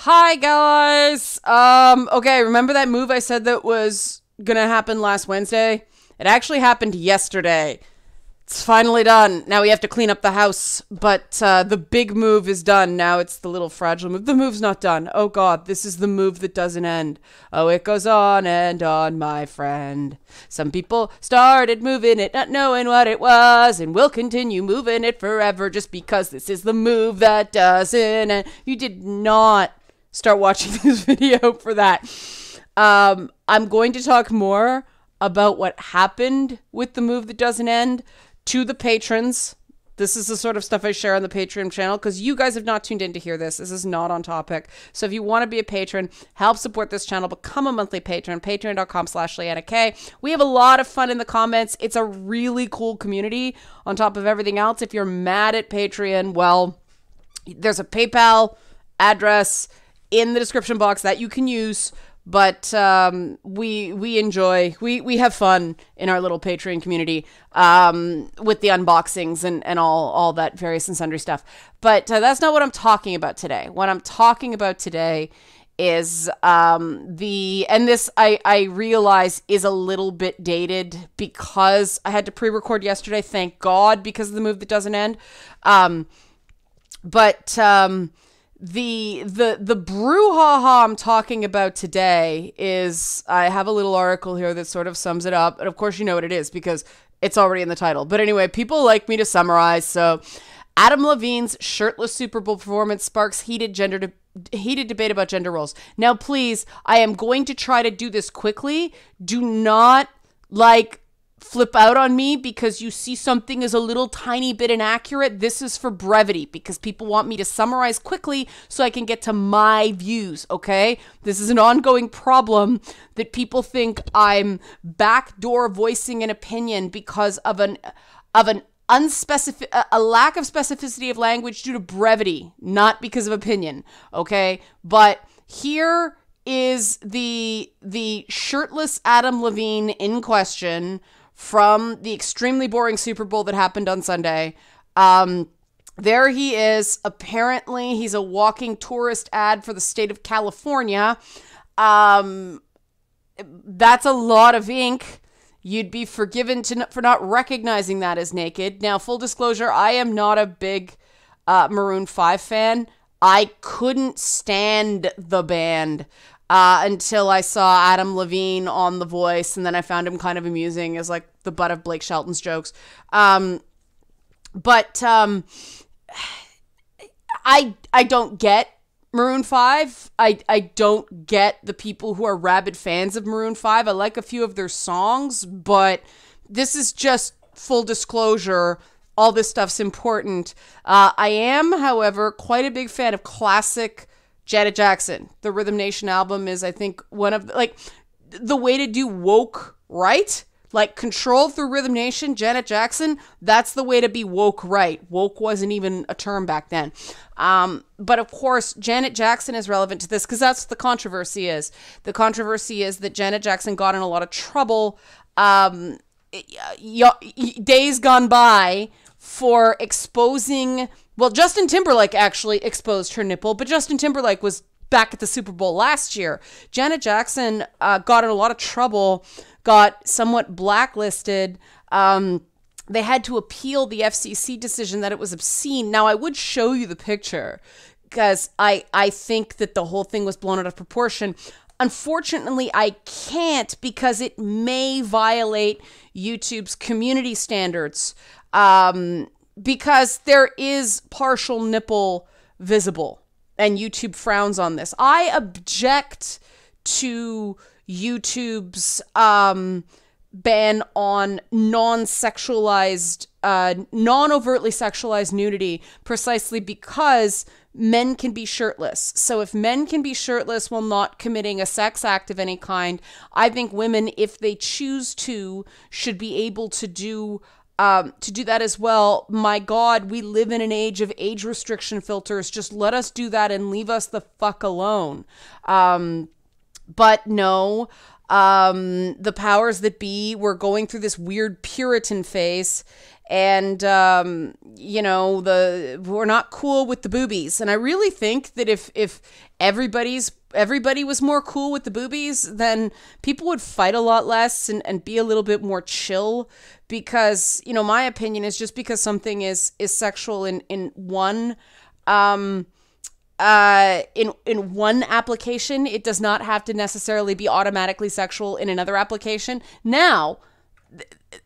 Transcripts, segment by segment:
Hi guys. Okay, remember that move I said that was gonna happen last Wednesday? It actually happened yesterday. It's finally done. Now we have to clean up the house, but the big move is done. Now it's the little fragile move. The move's not done. Oh god, this is the move that doesn't end. Oh, it goes on and on, my friend. Some people started moving it, not knowing what it was, and will continue moving it forever just because this is the move that doesn't end. You did not start watching this video for that. I'm going to talk more about what happened with the move that doesn't end to the patrons. This is the sort of stuff I share on the Patreon channel because you guys have not tuned in to hear this. This is not on topic. So if you want to be a patron, help support this channel, become a monthly patron, patreon.com/LeannaK. We have a lot of fun in the comments. It's a really cool community on top of everything else. If you're mad at Patreon, well, there's a PayPal address in the description box that you can use. But we enjoy, we have fun in our little Patreon community with the unboxings and all that various and sundry stuff. But that's not what I'm talking about today. What I'm talking about today is and this I realize is a little bit dated because I had to pre-record yesterday, thank God, because of the move that doesn't end. The brouhaha I'm talking about today is, I have a little article here that sort of sums it up. And of course, you know what it is because it's already in the title. But anyway, people like me to summarize. So Adam Levine's shirtless Super Bowl performance sparks heated debate about gender roles. Now, please, I am going to try to do this quickly. Do not flip out on me because you see something is a little tiny bit inaccurate. This is for brevity because people want me to summarize quickly so I can get to my views, okay? This is an ongoing problem that people think I'm backdoor voicing an opinion because of a lack of specificity of language due to brevity, not because of opinion, okay? But here is the shirtless Adam Levine in question from the extremely boring Super Bowl that happened on Sunday. There he is. Apparently, he's a walking tourist ad for the state of California. That's a lot of ink. You'd be forgiven for not recognizing that as naked. Now, full disclosure, I am not a big Maroon 5 fan. I couldn't stand the band until I saw Adam Levine on The Voice, and then I found him kind of amusing as like the butt of Blake Shelton's jokes. I don't get Maroon 5. I don't get the people who are rabid fans of Maroon 5. I like a few of their songs, but this is just full disclosure. All this stuff's important. I am, however, quite a big fan of classic Janet Jackson. The Rhythm Nation album is, I think, one of the way to do woke right. Like Control through Rhythm Nation, Janet Jackson, that's the way to be woke right. Woke wasn't even a term back then. But of course, Janet Jackson is relevant to this because that's what the controversy is. The controversy is that Janet Jackson got in a lot of trouble days gone by for exposing, well, Justin Timberlake actually exposed her nipple, but Justin Timberlake was back at the Super Bowl last year. Janet Jackson got in a lot of trouble, got somewhat blacklisted. They had to appeal the FCC decision that it was obscene. Now, I would show you the picture because I think that the whole thing was blown out of proportion. Unfortunately, I can't because it may violate YouTube's community standards. Because there is partial nipple visible and YouTube frowns on this. I object to YouTube's ban on non-sexualized, non-overtly sexualized nudity precisely because men can be shirtless. So if men can be shirtless while not committing a sex act of any kind, I think women, if they choose to, should be able to do that as well. My God, we live in an age of age restriction filters. Just let us do that and leave us the fuck alone. But no, the powers that be were going through this weird Puritan phase, and we're not cool with the boobies. And I really think that if everybody was more cool with the boobies, then people would fight a lot less and be a little bit more chill. Because, my opinion is, just because something is sexual in one in one application, it does not have to necessarily be automatically sexual in another application. Now,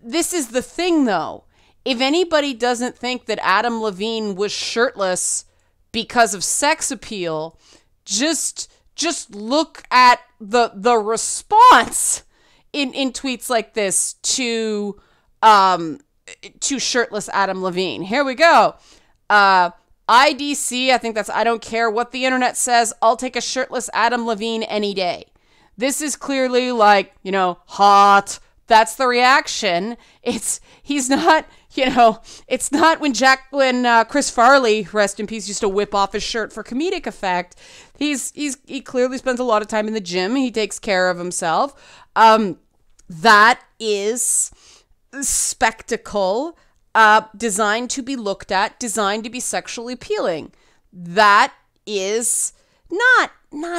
this is the thing, though. If anybody doesn't think that Adam Levine was shirtless because of sex appeal, just look at the response in tweets like this to shirtless Adam Levine. Here we go. IDC, I think that's I don't care what the internet says, I'll take a shirtless Adam Levine any day. This is clearly like, hot. That's the reaction. He's not, it's not when Chris Farley, rest in peace, used to whip off his shirt for comedic effect. He clearly spends a lot of time in the gym. He takes care of himself. That is spectacle, designed to be looked at, designed to be sexually appealing. That is not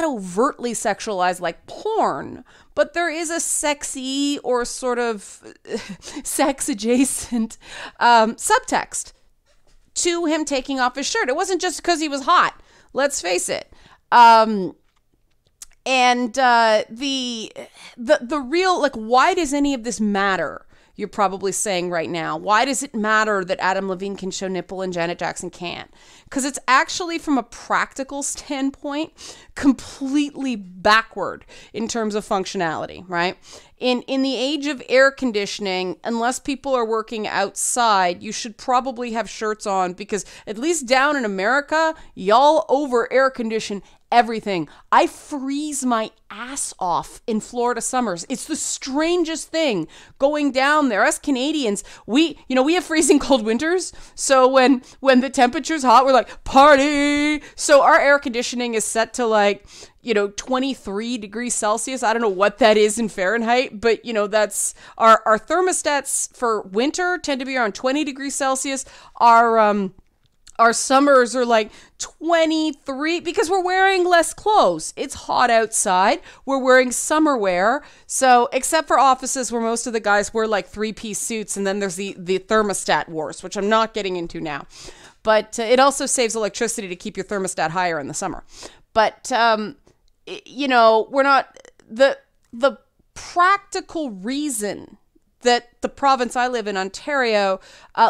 overtly sexualized like porn, but there is a sexy or sort of sex adjacent subtext to him taking off his shirt. It wasn't just because he was hot. Let's face it. The real, why does any of this matter? You're probably saying right now, why does it matter that Adam Levine can show nipple and Janet Jackson can't? Because it's actually, from a practical standpoint, completely backward in terms of functionality, right? In the age of air conditioning, unless people are working outside, you should probably have shirts on, because at least down in America, y'all over air condition everything. I freeze my ass off in Florida summers. It's the strangest thing going down there. Us Canadians, we have freezing cold winters. So when the temperature's hot, we're like, party. So our air conditioning is set to 23 degrees Celsius. I don't know what that is in Fahrenheit, but that's our thermostats for winter tend to be around 20 degrees Celsius. Our summers are like 23 because we're wearing less clothes. It's hot outside. We're wearing summer wear. So except for offices where most of the guys wear like 3-piece suits, and then there's the thermostat wars, which I'm not getting into now. But it also saves electricity to keep your thermostat higher in the summer. But, we're not, the practical reason that the province I live in, Ontario,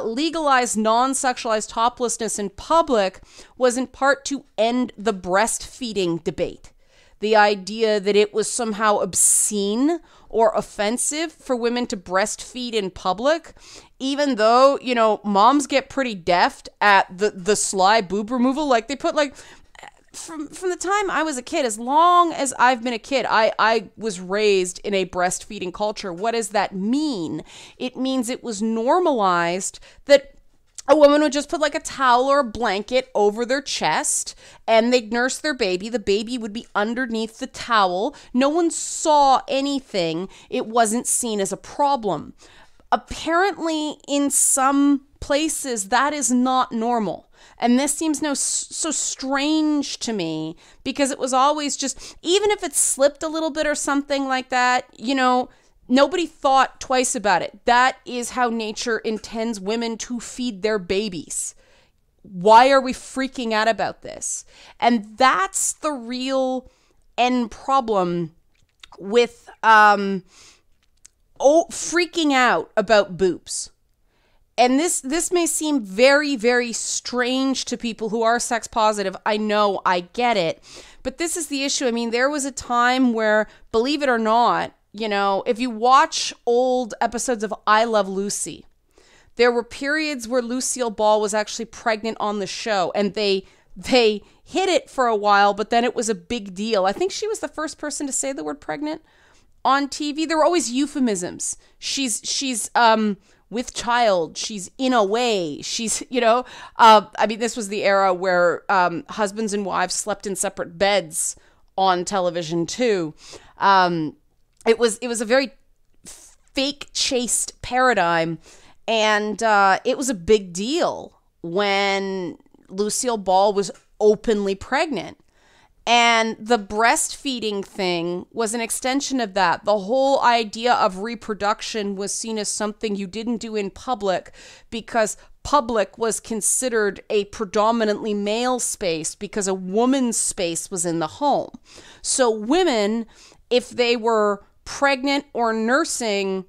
legalized non-sexualized toplessness in public was in part to end the breastfeeding debate. The idea that it was somehow obscene or offensive for women to breastfeed in public, even though, moms get pretty deft at the sly boob removal. Like, they put from the time I was a kid, as long as I've been a kid, I was raised in a breastfeeding culture. What does that mean? It means it was normalized that a woman would just put a towel or a blanket over their chest and they'd nurse their baby. The baby would be underneath the towel. No one saw anything. It wasn't seen as a problem. Apparently, in some places, that is not normal. And this seems so strange to me, because it was always just, even if it slipped a little bit or something like that, nobody thought twice about it. That is how nature intends women to feed their babies. Why are we freaking out about this? And that's the real end problem with freaking out about boobs. And this may seem very, very strange to people who are sex positive. I know, I get it. But this is the issue. I mean, there was a time where, believe it or not, if you watch old episodes of I Love Lucy, there were periods where Lucille Ball was actually pregnant on the show, and they hid it for a while, but then it was a big deal. I think she was the first person to say the word pregnant on TV. There were always euphemisms. She's with child, she's in a way, she's, this was the era where husbands and wives slept in separate beds on television too. It was a very fake chaste paradigm. And it was a big deal when Lucille Ball was openly pregnant. And the breastfeeding thing was an extension of that. The whole idea of reproduction was seen as something you didn't do in public because public was considered a predominantly male space because a woman's space was in the home. So women, if they were pregnant or nursing,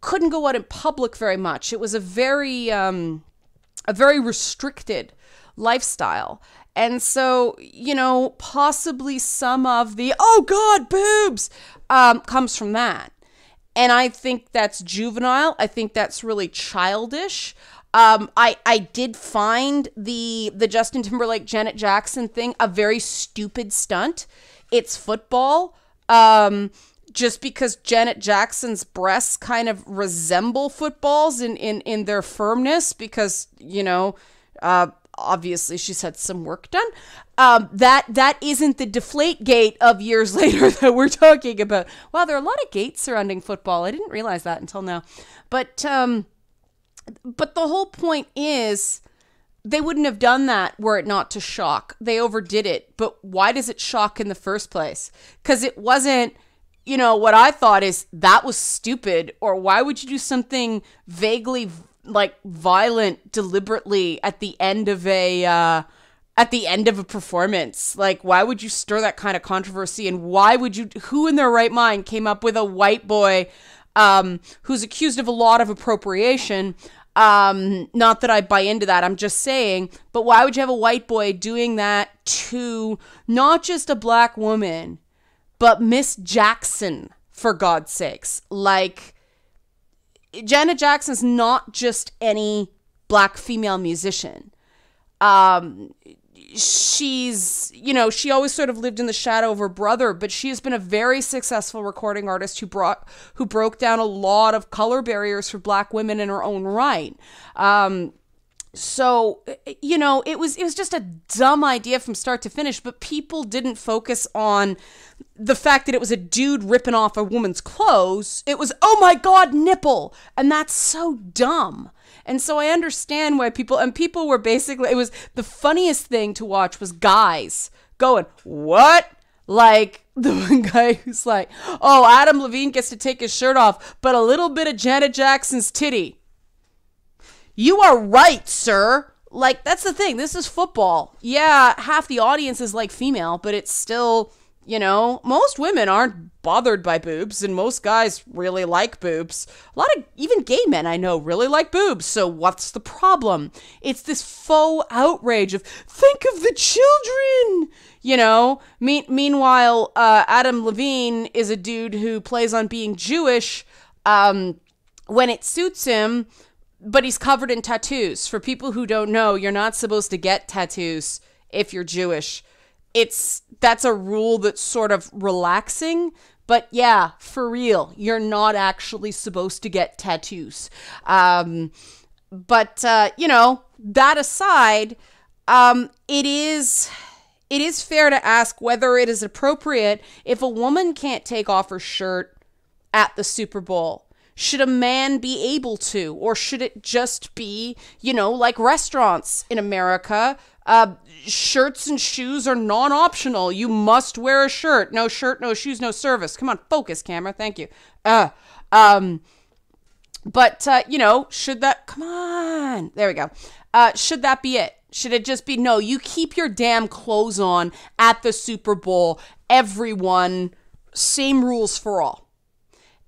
couldn't go out in public very much. It was a very restricted lifestyle. And so, possibly some of the, oh God, boobs, comes from that. And I think that's juvenile. I think that's really childish. I did find the Justin Timberlake, Janet Jackson thing a very stupid stunt. It's football. Just because Janet Jackson's breasts kind of resemble footballs in their firmness because, obviously she's had some work done. That isn't the deflate gate of years later that we're talking about. Wow, there are a lot of gates surrounding football. I didn't realize that until now. But the whole point is they wouldn't have done that were it not to shock. They overdid it. But why does it shock in the first place? Because it wasn't, what I thought is that was stupid, or why would you do something vaguely like violent deliberately at the end of a performance? Like, why would you stir that kind of controversy? And who in their right mind came up with a white boy who's accused of a lot of appropriation? Not that I buy into that, I'm just saying, but why would you have a white boy doing that to not just a black woman, but Miss Jackson, for God's sakes? Like, Janet Jackson's not just any black female musician. She's, she always sort of lived in the shadow of her brother, but she has been a very successful recording artist who broke down a lot of color barriers for black women in her own right. So, it was just a dumb idea from start to finish, but people didn't focus on the fact that it was a dude ripping off a woman's clothes. It was, oh my God, nipple. And that's so dumb. And so I understand why people were basically, it was the funniest thing to watch was guys going, what? Like the one guy who's like, oh, Adam Levine gets to take his shirt off, but a little bit of Janet Jackson's titty. You are right, sir. Like, that's the thing. This is football. Yeah, half the audience is like female, but it's still, most women aren't bothered by boobs, and most guys really like boobs. A lot of even gay men I know really like boobs. So what's the problem? It's this faux outrage of, think of the children. Meanwhile, Adam Levine is a dude who plays on being Jewish when it suits him, but he's covered in tattoos. For people who don't know, you're not supposed to get tattoos if you're Jewish. That's a rule that's sort of relaxing, but yeah, for real, you're not actually supposed to get tattoos. That aside, it is fair to ask whether it is appropriate if a woman can't take off her shirt at the Super Bowl. Should a man be able to, or should it just be, like restaurants in America? Shirts and shoes are non-optional. You must wear a shirt. No shirt, no shoes, no service. Come on, focus, camera. Thank you. Should that, come on. There we go. Should that be it? Should it just be, no, you keep your damn clothes on at the Super Bowl. Same rules for all.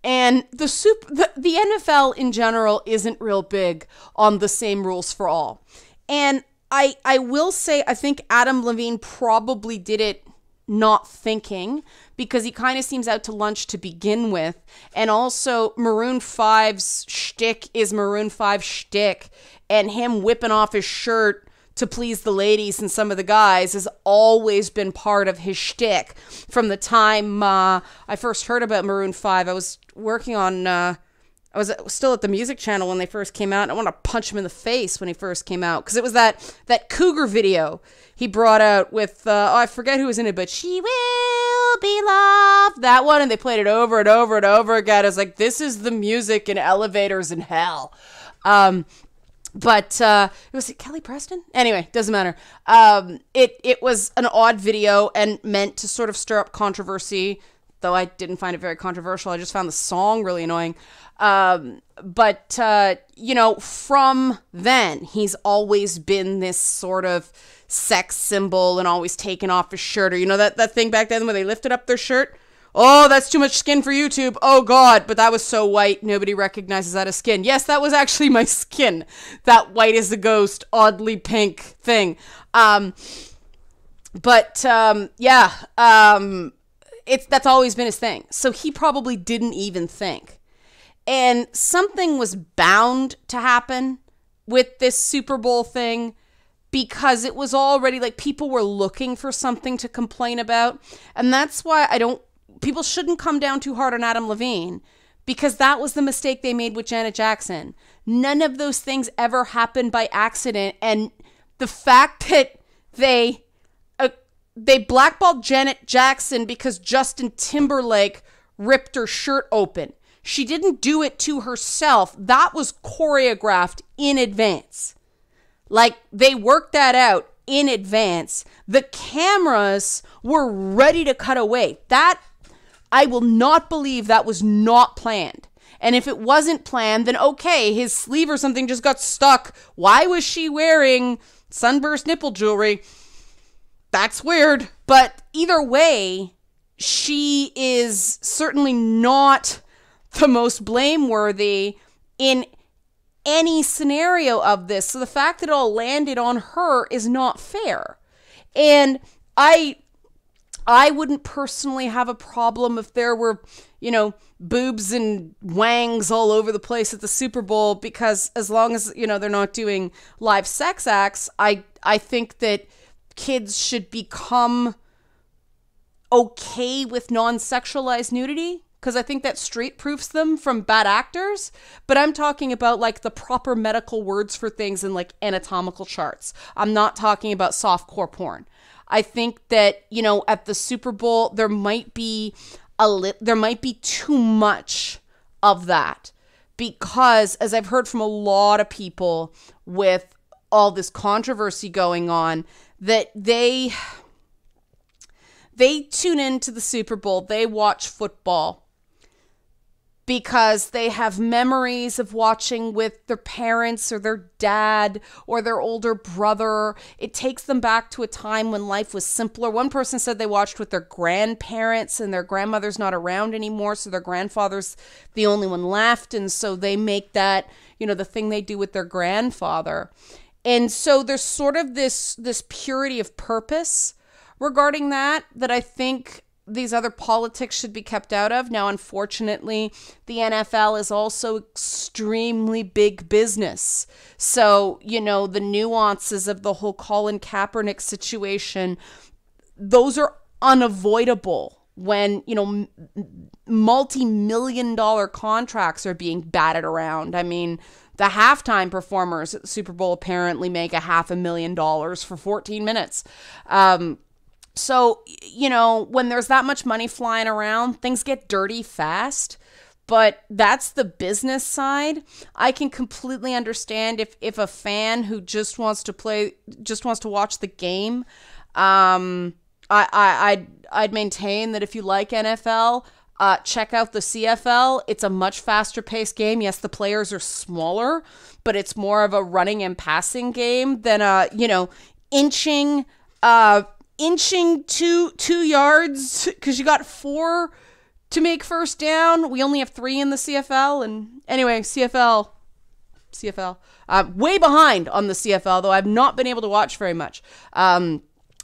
And the NFL in general isn't real big on the same rules for all. And I will say, I think Adam Levine probably did it not thinking, because he kind of seems out to lunch to begin with. And also Maroon 5's shtick is Maroon 5 shtick, and him whipping off his shirt to please the ladies and some of the guys has always been part of his shtick. From the time I first heard about Maroon 5, I was working on, I was still at the Music Channel when they first came out, and I want to punch him in the face when he first came out, because it was that Cougar video he brought out with, I forget who was in it, but She Will Be Loved, that one, and they played it over and over and over again. I was like, this is the music in elevators in hell. But was it Kelly Preston? Anyway, doesn't matter. It was an odd video and meant to sort of stir up controversy, though I didn't find it very controversial. I just found the song really annoying. But from then, he's always been this sort of sex symbol and always taken off his shirt. Or, that thing back then where they lifted up their shirt? Oh, that's too much skin for YouTube. Oh, God. But that was so white, nobody recognizes that as skin. Yes, that was actually my skin. That white as a ghost, oddly pink thing. That's always been his thing. So he probably didn't even think. And something was bound to happen with this Super Bowl thing because it was already like people were looking for something to complain about. And that's why people shouldn't come down too hard on Adam Levine, because that was the mistake they made with Janet Jackson. None of those things ever happened by accident. And the fact that they blackballed Janet Jackson because Justin Timberlake ripped her shirt open. She didn't do it to herself. That was choreographed in advance. Like, they worked that out in advance. The cameras were ready to cut away. I will not believe that was not planned. And if it wasn't planned, then okay, his sleeve or something just got stuck. Why was she wearing sunburst nipple jewelry? That's weird. But either way, she is certainly not the most blameworthy in any scenario of this. So the fact that it all landed on her is not fair. And I wouldn't personally have a problem if there were, boobs and wangs all over the place at the Super Bowl, because as long as, they're not doing live sex acts, I think that kids should become okay with non-sexualized nudity, because I think that street proofs them from bad actors. But I'm talking about like the proper medical words for things and like anatomical charts. I'm not talking about softcore porn. I think that, at the Super Bowl, there might be too much of that, because as I've heard from a lot of people with all this controversy going on, that they tune into the Super Bowl, they watch football because they have memories of watching with their parents or their dad or their older brother. It takes them back to a time when life was simpler. One person said they watched with their grandparents and their grandmother's not around anymore, so their grandfather's the only one left, and so they make that, the thing they do with their grandfather. And so there's sort of this purity of purpose regarding that I think these other politics should be kept out of. Now, unfortunately, the NFL is also extremely big business. So, the nuances of the whole Colin Kaepernick situation, those are unavoidable when, multi-million-dollar contracts are being batted around. I mean, the halftime performers at the Super Bowl apparently make $500,000 for 14 minutes. So, when there's that much money flying around, things get dirty fast. But that's the business side. I can completely understand if a fan who just wants to watch the game. I'd maintain that if you like NFL, check out the CFL. It's a much faster paced game. Yes, the players are smaller, but it's more of a running and passing game than inching 2 yards, because you got 4 to make first down. We only have 3 in the CFL. And anyway, CFL, way behind on the CFL, though I've not been able to watch very much.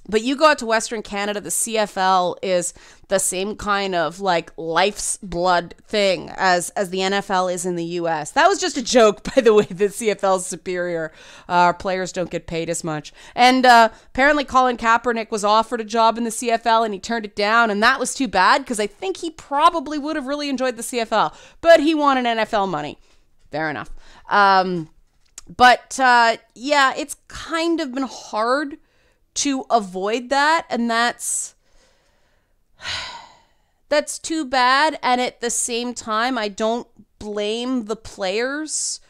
But you go out to Western Canada, the CFL is the same kind of like life's blood thing as the NFL is in the US. That was just a joke, by the way. The CFL is superior. Our players don't get paid as much. And apparently Colin Kaepernick was offered a job in the CFL and he turned it down. And that was too bad, because I think he probably would have really enjoyed the CFL. But he wanted NFL money. Fair enough. But it's kind of been hard to avoid that, and that's too bad. And at the same time, I don't blame the players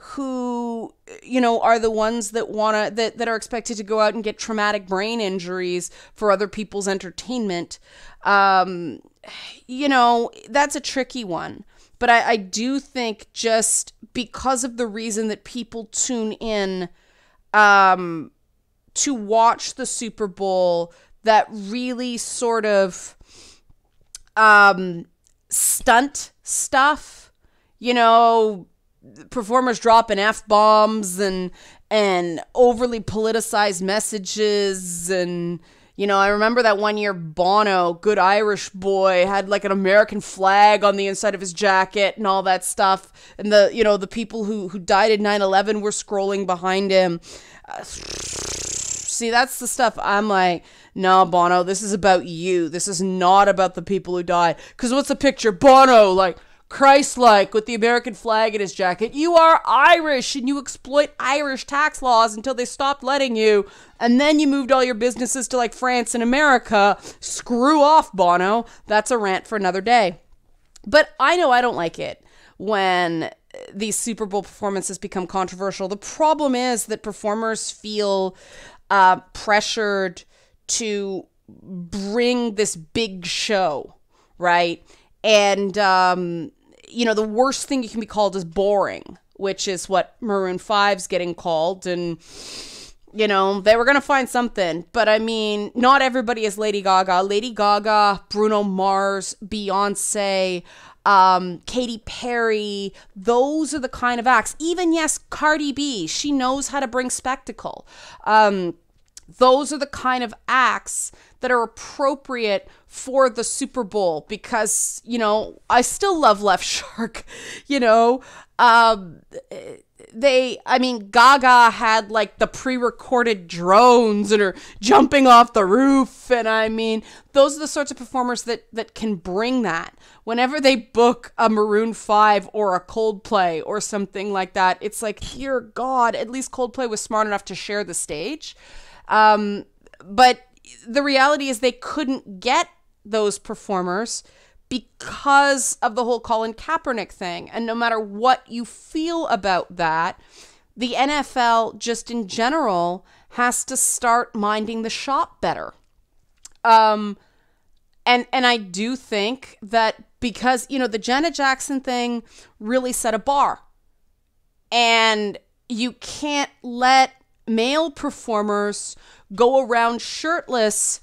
who, you know, are the ones that that are expected to go out and get traumatic brain injuries for other people's entertainment. You know, that's a tricky one. But I do think just because of the reason that people tune in to watch the Super Bowl, that really sort of stunt stuff, you know, performers dropping F-bombs and overly politicized messages. And, you know, I remember that one year Bono, good Irish boy, had like an American flag on the inside of his jacket and all that stuff. And the, you know, the people who died in 9/11 were scrolling behind him. See, that's the stuff I'm like, no, Bono, this is about you. This is not about the people who died. Because what's the picture? Bono, like, Christ-like, with the American flag in his jacket. You are Irish, and you exploit Irish tax laws until they stopped letting you. And then you moved all your businesses to, like, France and America. Screw off, Bono. That's a rant for another day. But I know I don't like it when these Super Bowl performances become controversial. The problem is that performers feel pressured to bring this big show, right? And, you know, the worst thing you can be called is boring, which is what Maroon 5's getting called. And, you know, they were going to find something. But, I mean, not everybody is Lady Gaga. Lady Gaga, Bruno Mars, Beyonce, Katy Perry, those are the kind of acts. Even, yes, Cardi B, she knows how to bring spectacle. Those are the kind of acts that are appropriate for the Super Bowl because, you know, I still love Left Shark, you know. Gaga had like the pre-recorded drones and her jumping off the roof. And I mean, those are the sorts of performers that can bring that. Whenever they book a Maroon 5 or a Coldplay or something like that, it's like, dear God, at least Coldplay was smart enough to share the stage. But the reality is they couldn't get those performers because of the whole Colin Kaepernick thing. And no matter what you feel about that, the NFL just in general has to start minding the shop better. And I do think that because, you know, the Janet Jackson thing really set a bar. And you can't let male performers go around shirtless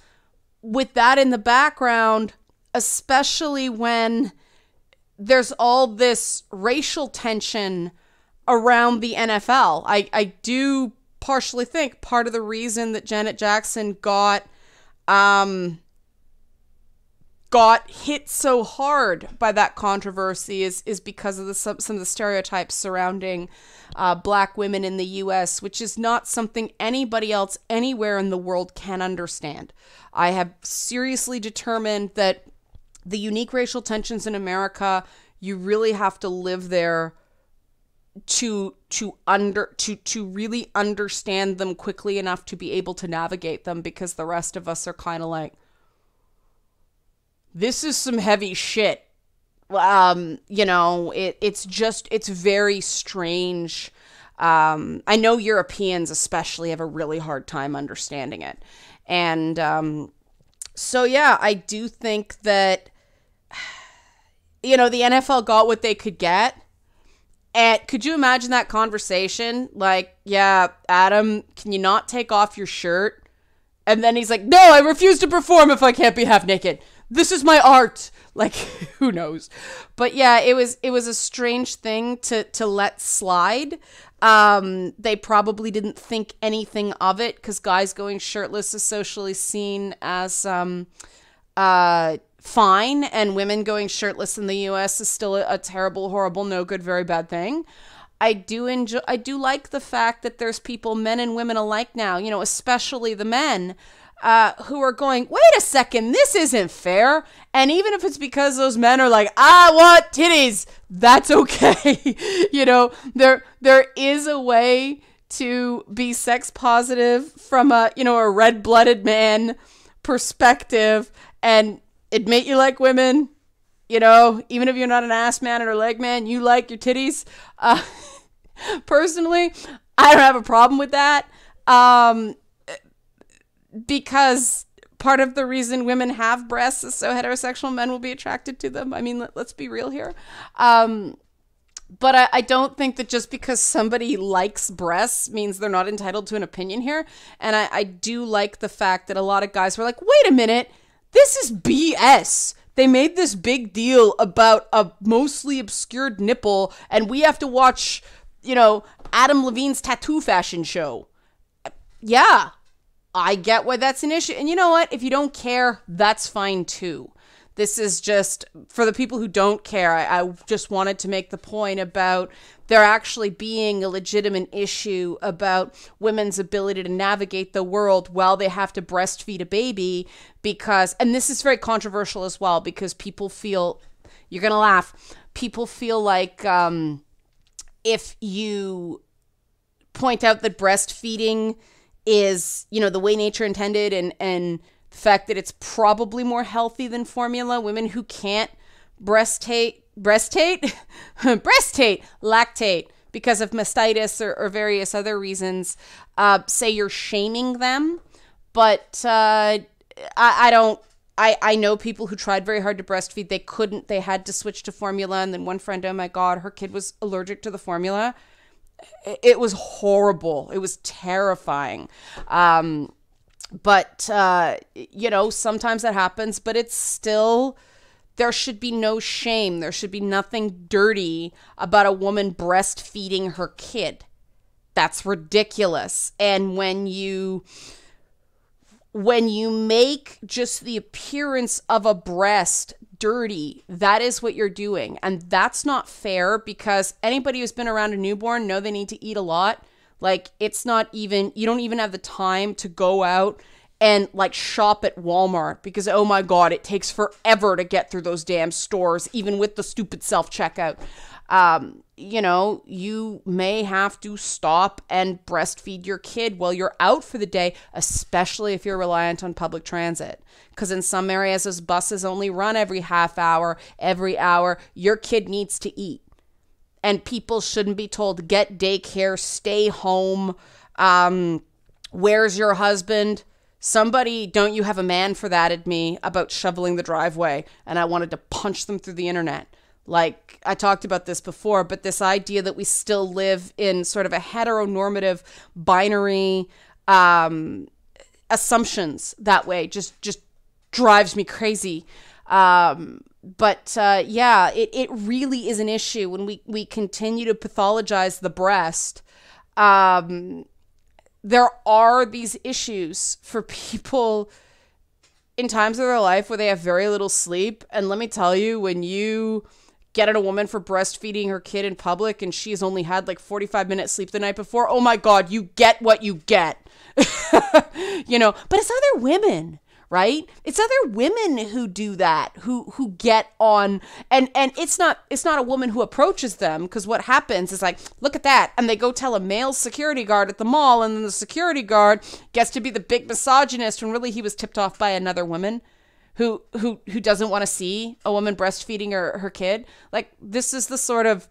with that in the background, especially when there's all this racial tension around the NFL. I do partially think part of the reason that Janet Jackson got hit so hard by that controversy is because of some of the stereotypes surrounding black women in the U.S., which is not something anybody else anywhere in the world can understand. I have seriously determined that the unique racial tensions in America, you really have to live there to really understand them quickly enough to be able to navigate them, because the rest of us are kind of like, this is some heavy shit. You know, it's very strange. I know Europeans especially have a really hard time understanding it. And so, yeah, I do think that, you know, the NFL got what they could get. And could you imagine that conversation? Like, yeah, Adam, can you not take off your shirt? And then he's like, no, I refuse to perform if I can't be half naked. This is my art. Like, who knows? But yeah, it was a strange thing to let slide. They probably didn't think anything of it because guys going shirtless is socially seen as fine, and women going shirtless in the U.S. is still a terrible, horrible, no good, very bad thing. I do like the fact that there's people, men and women alike now, you know, especially the men, who are going, wait a second, this isn't fair. And even if it's because those men are like, I want titties, that's okay. You know, there is a way to be sex positive from a red-blooded man perspective and admit you like women, you know, even if you're not an ass man or a leg man, you like your titties. Personally, I don't have a problem with that. Because part of the reason women have breasts is so heterosexual men will be attracted to them. I mean, let's be real here. But I don't think that just because somebody likes breasts means they're not entitled to an opinion here. And I do like the fact that a lot of guys were like, wait a minute, this is BS. They made this big deal about a mostly obscured nipple, and we have to watch, Adam Levine's tattoo fashion show. Yeah, I get why that's an issue. And you know what? If you don't care, that's fine too. This is just, for the people who don't care, I just wanted to make the point about there actually being a legitimate issue about women's ability to navigate the world while they have to breastfeed a baby because, and this is very controversial as well, because people feel, you're going to laugh, people feel like if you point out that breastfeeding is, the way nature intended and the fact that it's probably more healthy than formula. Women who can't lactate because of mastitis or various other reasons, say you're shaming them. But I know people who tried very hard to breastfeed. They couldn't. They had to switch to formula. And then one friend, oh my God, her kid was allergic to the formula. It was horrible. It was terrifying. But sometimes that happens, but it's still, there should be no shame. There should be nothing dirty about a woman breastfeeding her kid. That's ridiculous. And when you make just the appearance of a breast dirty, that is what you're doing. And that's not fair, because anybody who's been around a newborn know they need to eat a lot. Like, it's not even, you don't even have the time to go out and shop at Walmart because, oh my God, it takes forever to get through those damn stores, even with the stupid self-checkout. You may have to stop and breastfeed your kid while you're out for the day, especially if you're reliant on public transit. Because in some areas, those buses only run every half hour, every hour. Your kid needs to eat. And people shouldn't be told, get daycare, stay home. Where's your husband? Somebody, don't you have a man for that at me about shoveling the driveway. And I wanted to punch them through the internet. Like, I talked about this before, but this idea that we still live in sort of a heteronormative binary assumptions that way just drives me crazy. But it really is an issue when we continue to pathologize the breast. There are these issues for people in times of their life where they have very little sleep. And let me tell you, when you get at a woman for breastfeeding her kid in public and she's only had 45 minutes sleep the night before, oh my God, you get what you get. But it's other women. Right? It's other women who do that, who get on, and it's not a woman who approaches them, because what happens is look at that, and they go tell a male security guard at the mall, and then the security guard gets to be the big misogynist when really he was tipped off by another woman who doesn't want to see a woman breastfeeding her kid. This is the sort of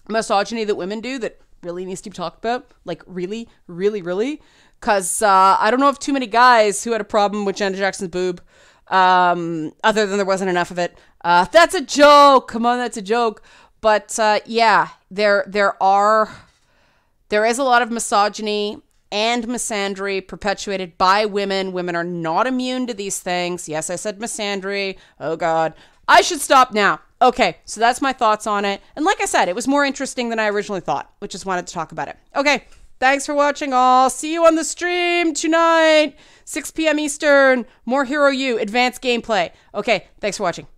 misogyny that women do that really needs to be talked about. Really, really, really. Because I don't know of too many guys who had a problem with Janet Jackson's boob, other than there wasn't enough of it. That's a joke. Come on, that's a joke. But there is a lot of misogyny and misandry perpetuated by women. Women are not immune to these things. Yes, I said misandry. Oh God, I should stop now. Okay, so that's my thoughts on it. And like I said, it was more interesting than I originally thought, which is wanted to talk about it. Okay. Thanks for watching, all. See you on the stream tonight, 6 p.m. Eastern. More Hero U, advanced gameplay. Okay, thanks for watching.